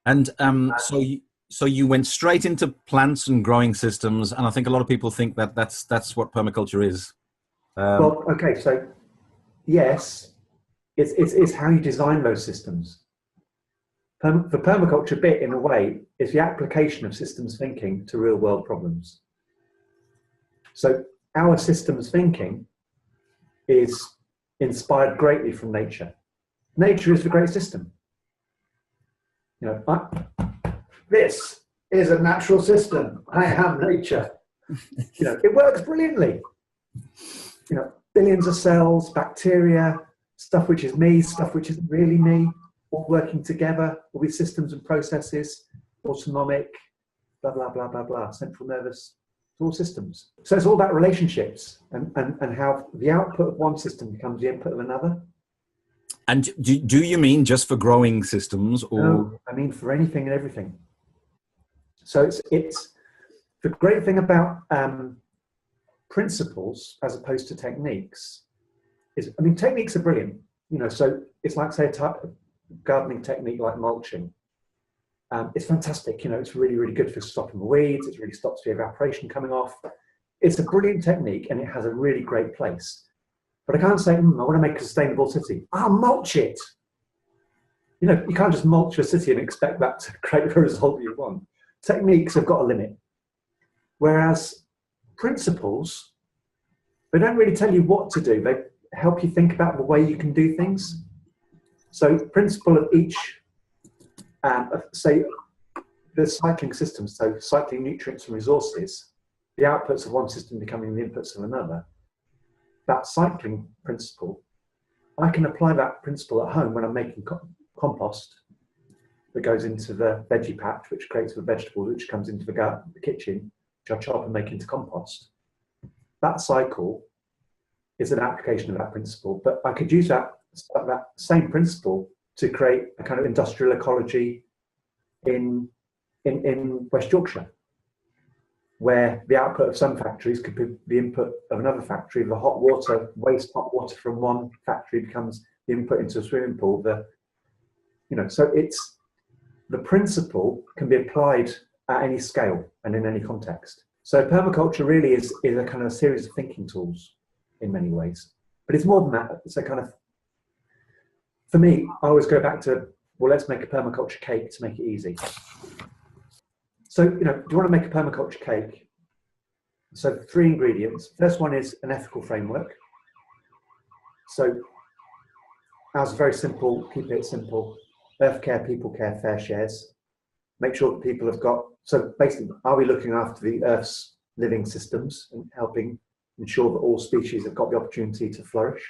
And so you went straight into plants and growing systems, and I think a lot of people think that that's what permaculture is. Well, okay, so yes, it's how you design those systems. The permaculture bit, in a way, is the application of systems thinking to real world problems. So our systems thinking is inspired greatly from nature. Nature is the great system. You know, this is a natural system. I am nature. You know, it works brilliantly. You know, billions of cells, bacteria, stuff which is me, stuff which isn't really me, all working together, all these systems and processes, autonomic, blah, blah, blah, blah, blah, central nervous, all systems. So it's all about relationships and how the output of one system becomes the input of another. And do you mean just for growing systems, or? No, I mean for anything and everything. So it's the great thing about principles as opposed to techniques is, I mean, techniques are brilliant, you know, so it's like, say, a type of gardening technique like mulching. It's fantastic, you know, it's really, really good for stopping the weeds, it really stops the evaporation coming off. It's a brilliant technique and it has a really great place. But I can't say, I want to make a sustainable city. I'll mulch it. You know, you can't just mulch a city and expect that to create the result you want. Techniques have got a limit. Whereas principles, they don't really tell you what to do. They help you think about the way you can do things. So principle of each, say, the cycling system, so cycling nutrients and resources, the outputs of one system becoming the inputs of another. That cycling principle, I can apply that principle at home when I'm making compost that goes into the veggie patch, which creates the vegetable, which comes into the kitchen, which I chop and make into compost. That cycle is an application of that principle, but I could use that same principle to create a kind of industrial ecology in West Yorkshire, where the output of some factories could be the input of another factory. The hot water, waste hot water from one factory becomes the input into a swimming pool. So it's, the principle can be applied at any scale and in any context. So permaculture really is a kind of a series of thinking tools in many ways, but it's more than that. It's a kind of, for me, I always go back to, well, let's make a permaculture cake to make it easy. So, you know, do you want to make a permaculture cake? So 3 ingredients. First one is an ethical framework. So ours is very simple, keep it simple. Earth care, people care, fair shares. Make sure that people have got, so basically, are we looking after the Earth's living systems and helping ensure that all species have got the opportunity to flourish?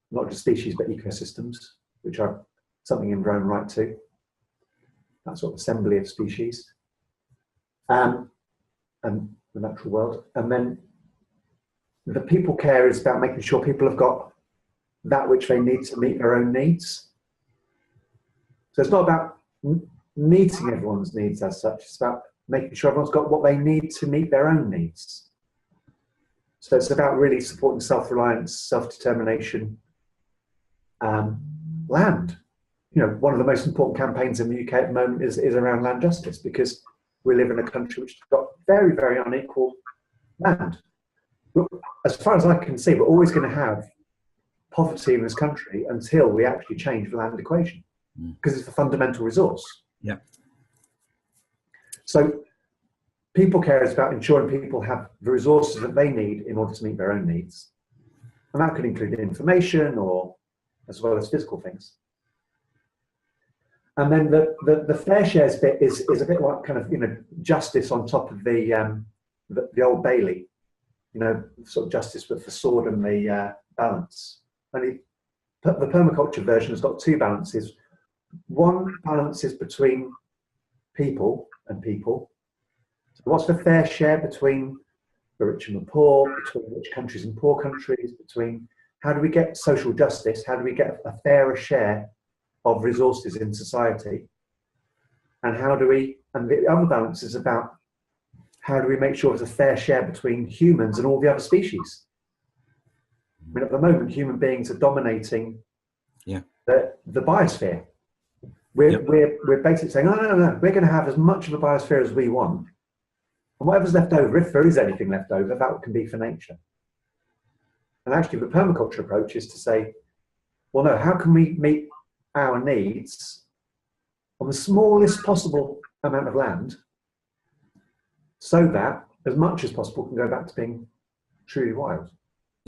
Not just species, but ecosystems, which are something in their own right too. That sort of assembly of species. And the natural world. And then the people care is about making sure people have got that which they need to meet their own needs. So it's not about meeting everyone's needs as such, it's about making sure everyone's got what they need to meet their own needs. So it's about really supporting self-reliance, self-determination, land. You know, one of the most important campaigns in the UK at the moment is around land justice, because we live in a country which has got very, very unequal land. As far as I can see, we're always going to have poverty in this country until we actually change the land equation, because it's a fundamental resource. Yeah. So people care is about ensuring people have the resources that they need in order to meet their own needs. And that could include information or as well as physical things. And then the fair shares bit is a bit like kind of, you know, justice on top of the Old Bailey, you know, sort of justice with the sword and the balance. Only the permaculture version has got 2 balances. One balance is between people and people. So what's the fair share between the rich and the poor, between rich countries and poor countries, between how do we get social justice, how do we get a fairer share of resources in society, and how do we, and the other balance is about how do we make sure there's a fair share between humans and all the other species. I mean, at the moment, human beings are dominating the biosphere. We're basically saying, no, we're going to have as much of a biosphere as we want. And whatever's left over, if there is anything left over, that can be for nature. And actually, the permaculture approach is to say, well, no, how can we meet our needs on the smallest possible amount of land so that as much as possible can go back to being truly wild?